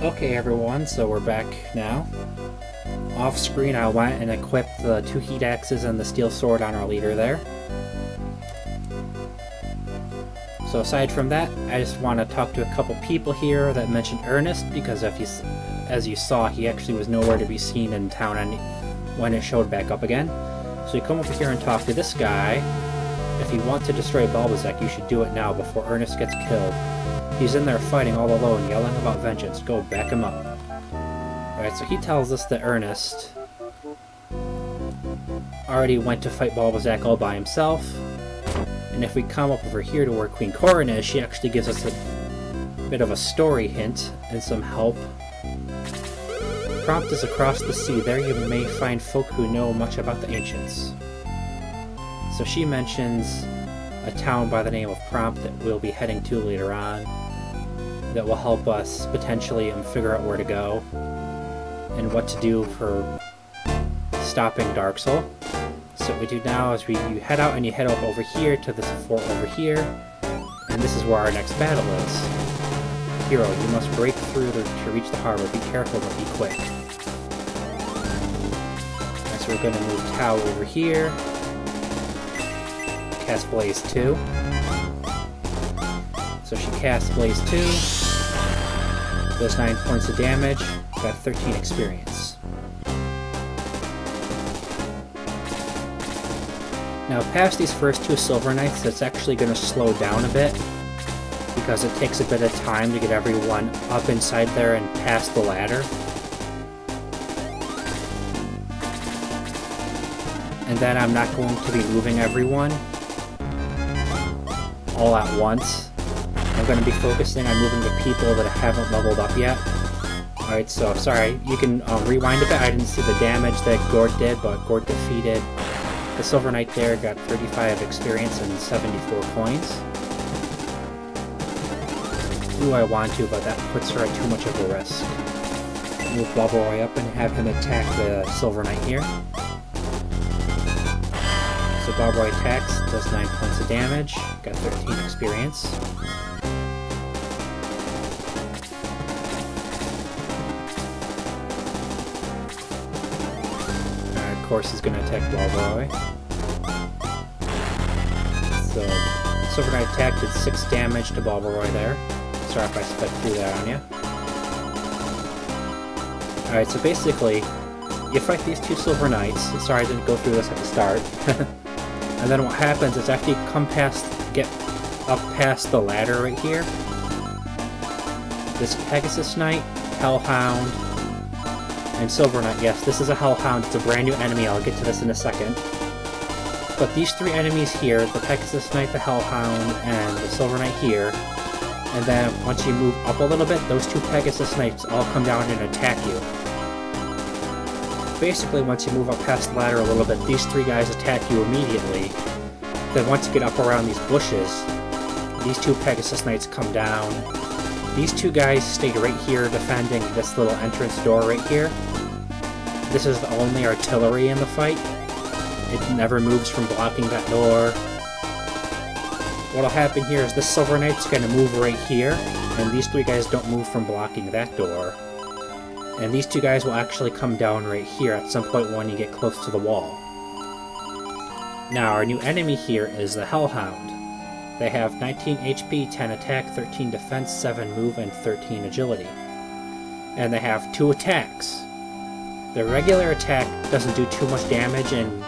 Okay everyone, so we're back now. Off screen I went and equipped the 2 heat axes and the steel sword on our leader there. So aside from that, I just want to talk to a couple people here that mentioned Ernest, because as you saw, he actually was nowhere to be seen in town when it showed back up again. So you come over here and talk to this guy. If you want to destroy Balbazak, you should do it now before Ernest gets killed. He's in there fighting all alone, yelling about vengeance. Go back him up. Alright, so he tells us that Ernest already went to fight Balbazak all by himself. And if we come up over here to where Queen Corin is, she actually gives us a bit of a story hint and some help. Prompt is across the sea. There you may find folk who know much about the ancients. So she mentions a town by the name of Prompt that we'll be heading to later on that will help us potentially figure out where to go and what to do for stopping Dark Soul. So what we do now is you head out and you head up over here to this fort over here, and this is where our next battle is. Hero, you must break through to reach the harbor. Be careful, but be quick. Right, so we're going to move Tau over here. Cast Blaze 2. So she casts Blaze 2. Does 9 points of damage. Got 13 experience. Now past these first 2 Silver Knights, it's actually going to slow down a bit, because it takes a bit of time to get everyone up inside there and past the ladder. And then I'm not going to be moving everyone all at once. I'm going to be focusing on moving the people that haven't leveled up yet. Alright, so sorry, you can rewind a bit. I didn't see the damage that Gort did, but Gort defeated the Silver Knight there, got 35 experience and 74 coins. Ooh, I want to, but that puts her at too much of a risk. Move Balbazak up and have him attack the Silver Knight here. So Balbazak attacks, does 9 points of damage, got 13 experience. Of course he's going to attack Balbazak. So Silver Knight attack did 6 damage to Balbazak there. Sorry if I sped through that on you. Alright, so basically, you fight these 2 Silver Knights. Sorry I didn't go through this at the start. And then what happens is after you get up past the ladder right here, this Pegasus Knight, Hellhound, and Silver Knight. Yes, this is a Hellhound. It's a brand new enemy. I'll get to this in a second. But these 3 enemies here, the Pegasus Knight, the Hellhound, and the Silver Knight here, and then once you move up a little bit, those 2 Pegasus Knights all come down and attack you. Basically, once you move up past the ladder a little bit, these 3 guys attack you immediately. Then once you get up around these bushes, these 2 Pegasus Knights come down. These 2 guys stayed right here defending this little entrance door right here. This is the only artillery in the fight. It never moves from blocking that door. What'll happen here is this Silver Knight's gonna move right here, and these 3 guys don't move from blocking that door. And these 2 guys will actually come down right here at some point when you get close to the wall. Now our new enemy here is the Hellhound. They have 19 HP, 10 attack, 13 defense, 7 move, and 13 agility. And they have 2 attacks. The regular attack doesn't do too much damage, and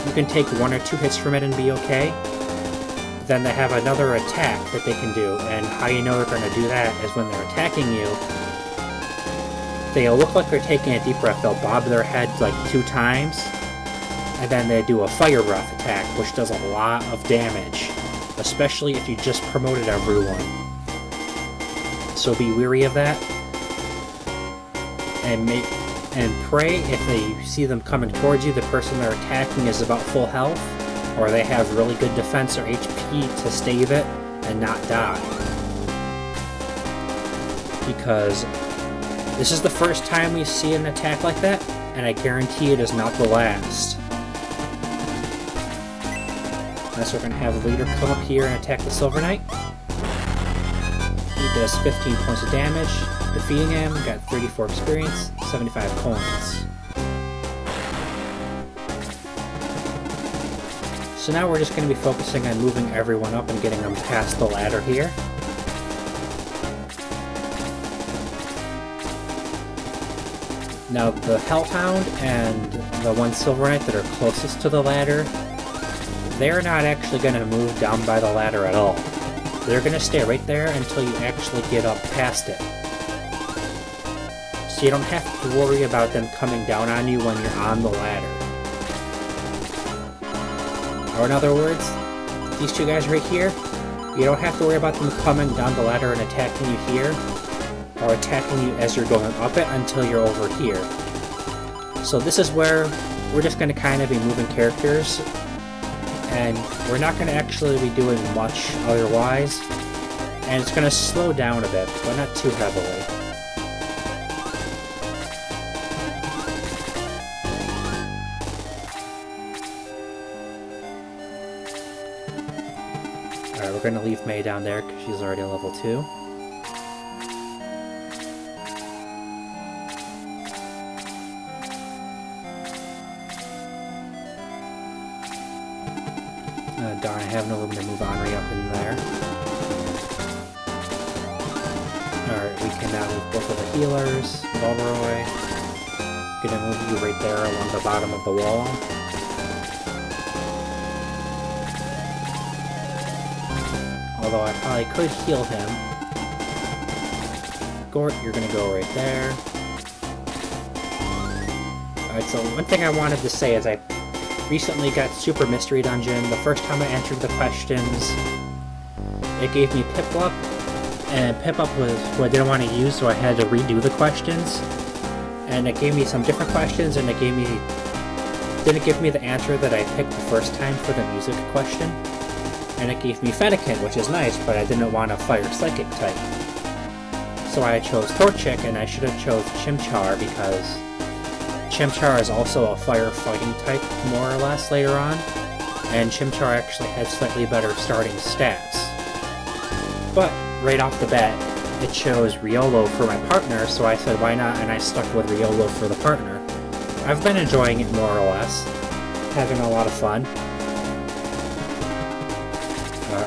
you can take 1 or 2 hits from it and be okay. Then they have another attack that they can do, and how you know they're going to do that is when they're attacking you, they'll look like they're taking a deep breath. They'll bob their head like 2 times, and then they do a fire breath attack, which does a lot of damage, especially if you just promoted everyone. So be wary of that, and pray if they see them coming towards you, the person they're attacking is about full health, or they have really good defense or HP to stave it and not die. Because this is the first time we see an attack like that, and I guarantee it is not the last. And so we're going to have the leader come up here and attack the Silver Knight. He does 15 points of damage. Defeating him, got 34 experience, 75 coins. So now we're just going to be focusing on moving everyone up and getting them past the ladder here. Now the Hellhound and the one Silver Knight that are closest to the ladder, they're not actually going to move down by the ladder at all. They're going to stay right there until you actually get up past it. So you don't have to worry about them coming down on you when you're on the ladder. Or in other words, these two guys right here, you don't have to worry about them coming down the ladder and attacking you here, or attacking you as you're going up it until you're over here. So this is where we're just going to kind of be moving characters, and we're not going to actually be doing much otherwise, and it's going to slow down a bit, but not too heavily. Alright, we're going to leave May down there because she's already level 2. Darn, I have no room to move Henri up in there. Alright, we can now move both of the healers. Balbazaks. Gonna move you right there along the bottom of the wall. Although I probably could heal him. Gort, you're gonna go right there. Alright, so one thing I wanted to say is I recently got Super Mystery Dungeon. The first time I entered the questions, it gave me Piplup, and Piplup was what I didn't want to use, so I had to redo the questions. And it gave me some different questions, and it didn't give me the answer that I picked the first time for the music question. And it gave me Fennekin, which is nice, but I didn't want a Fire Psychic type. So I chose Torchic, and I should have chose Chimchar because Chimchar is also a firefighting type, more or less, later on, and Chimchar actually had slightly better starting stats. But, right off the bat, it chose Riolo for my partner, so I said why not, and I stuck with Riolo for the partner. I've been enjoying it more or less, having a lot of fun.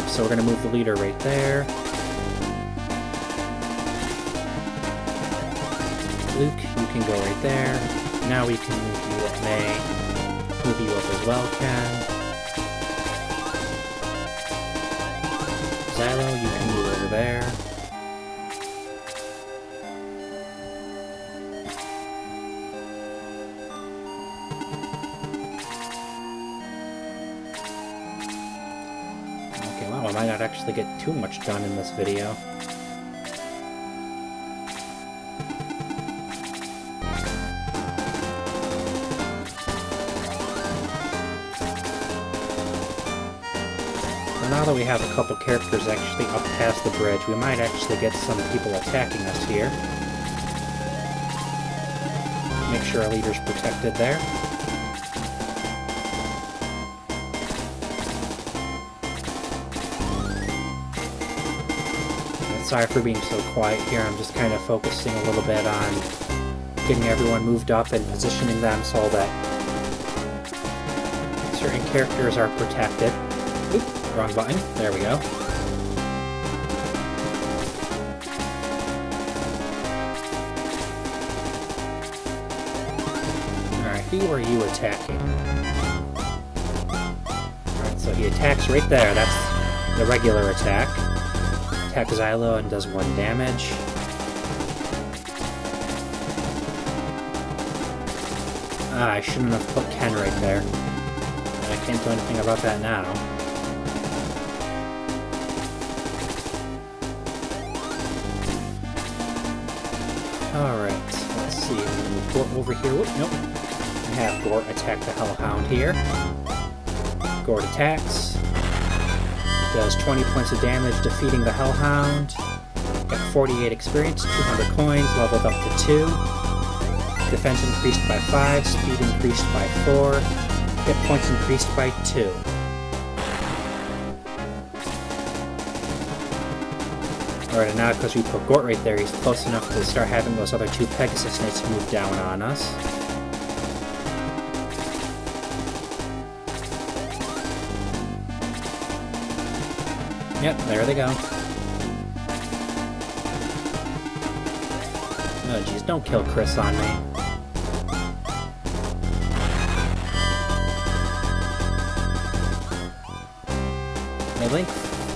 So we're going to move the leader right there. Luke, you can go right there. Now we can move you up, May. Move you up as well, Ken. Xylo, you can move over there. Okay, wow, I might not actually get too much done in this video. Now that we have a couple characters actually up past the bridge, we might actually get some people attacking us here. Make sure our leader's protected there. And sorry for being so quiet here, I'm just kind of focusing a little bit on getting everyone moved up and positioning them so that certain characters are protected. Oop, wrong button. There we go. Alright, who are you attacking? Alright, so he attacks right there. That's the regular attack. Attack Xylo and does 1 damage. Ah, I shouldn't have put Ken right there. I can't do anything about that now. Alright, let's see. Move Gort over here. Whoop, nope. I have Gort attack the Hellhound here. Gort attacks. Does 20 points of damage defeating the Hellhound. Got 48 experience, 200 coins, leveled up to 2. Defense increased by 5, speed increased by 4, hit points increased by 2. Alright, and now because we put Gort right there, he's close enough to start having those other two Pegasus Knights move down on us. Yep, there they go. Oh jeez, don't kill Chris on me.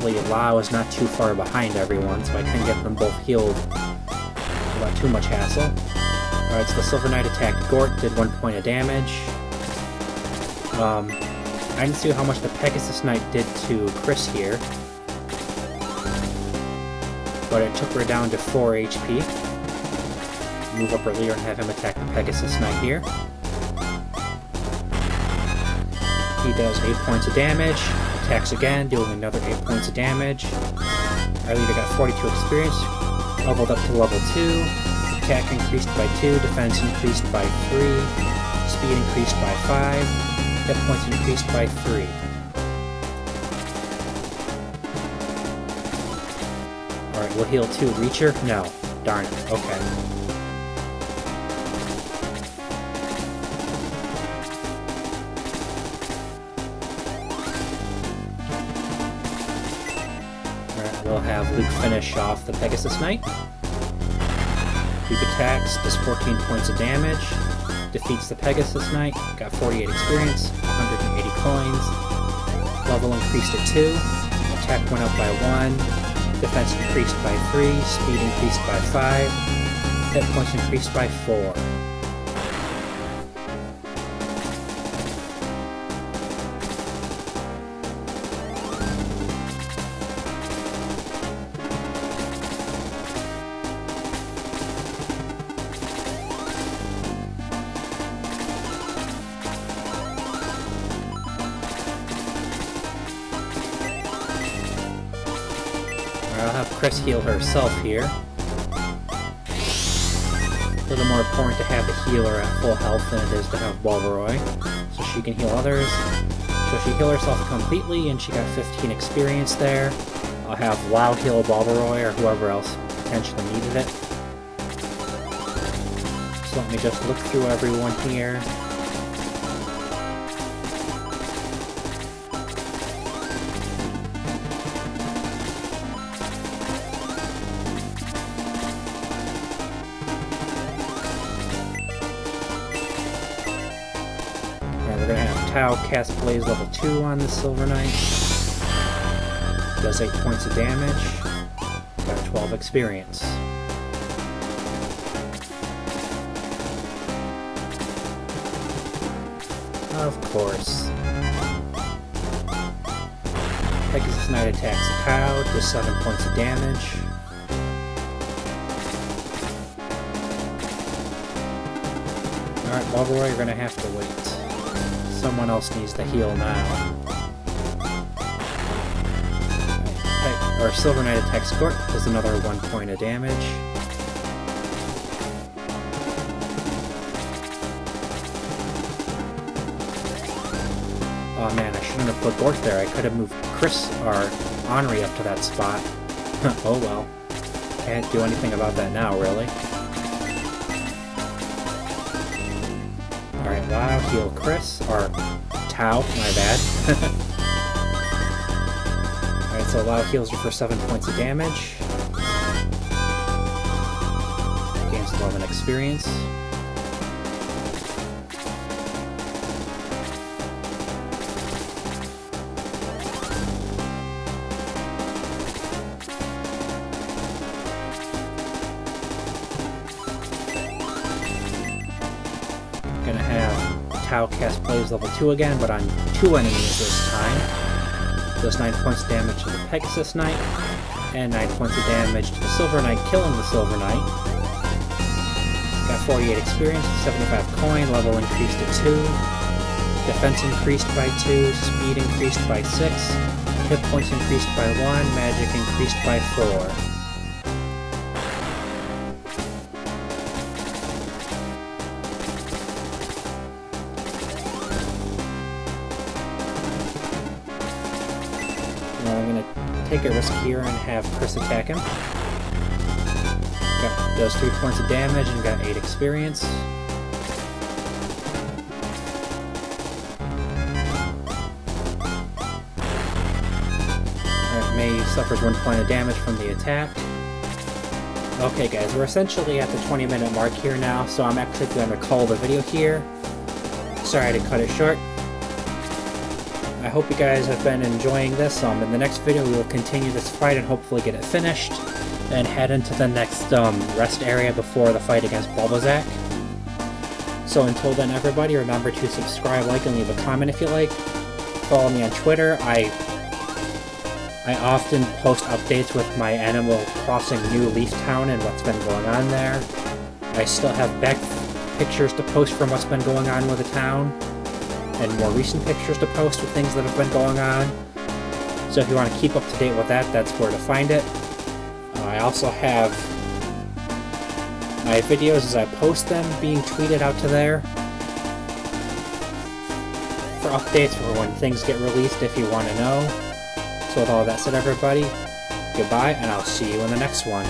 Thankfully, Lao is not too far behind everyone, so I can get them both healed without too much hassle. Alright, so the Silver Knight attacked Gort, did 1 point of damage. I didn't see how much the Pegasus Knight did to Chris here, but it took her down to 4 HP. Move up earlier and have him attack the Pegasus Knight here. He does 8 points of damage. Attacks again, doing another 8 points of damage. Our leader got 42 experience, leveled up to level 2. Attack increased by 2, defense increased by 3, speed increased by 5, hit points increased by 3. Alright, we'll heal 2. Reacher? No. Darn it. Okay. We'll have Luke finish off the Pegasus Knight. Luke attacks, does 14 points of damage, defeats the Pegasus Knight, got 48 experience, 180 coins, level increased to 2, attack went up by 1, defense increased by 3, speed increased by 5, hit points increased by 4. I'll have Chris heal herself here. A little more important to have the healer at full health than it is to have Balbazaks, so she can heal others. So she healed herself completely, and she got 15 experience there. I'll have Lao heal Balbazaks or whoever else potentially needed it. So let me just look through everyone here. We're going to have Tau cast Blaze level 2 on the Silver Knight. Does 8 points of damage. Got 12 experience. Of course. Pegasus Knight attacks Tau, does 7 points of damage. Alright, Balbazaks, you're going to have to wait. Someone else needs to heal now. Our Silver Knight attacks Gort, does another 1 point of damage. Oh man, I shouldn't have put Gort there. I could have moved Chris or Henri up to that spot. Oh well. Can't do anything about that now, really. Alright, Lao, heal Chris, or Tau, my bad. Alright, so Lao heals her for 7 points of damage. Gains 11 experience. Gonna have Tau cast Blaze level 2 again, but on 2 enemies this time. Does 9 points of damage to the Pegasus Knight, and 9 points of damage to the Silver Knight, killing the Silver Knight. Got 48 experience, 75 coin, level increased to 2. Defense increased by 2, speed increased by 6, hit points increased by 1, magic increased by 4. I'm going to take a risk here and have Chris attack him. Does 3 points of damage and got 8 experience. May suffers 1 point of damage from the attack. Okay guys, we're essentially at the 20-minute mark here now, so I'm actually going to call the video here. Sorry to cut it short. I hope you guys have been enjoying this. In the next video we will continue this fight and hopefully get it finished, and head into the next rest area before the fight against Balbazak. So until then everybody, remember to subscribe, like, and leave a comment if you like. Follow me on Twitter. I often post updates with my Animal Crossing New Leaf Town and what's been going on there. I still have back pictures to post from what's been going on with the town, and more recent pictures to post with things that have been going on. So if you want to keep up to date with that, that's where to find it. I also have my videos as I post them being tweeted out to there for updates for when things get released if you want to know. So with all that said everybody, goodbye, and I'll see you in the next one.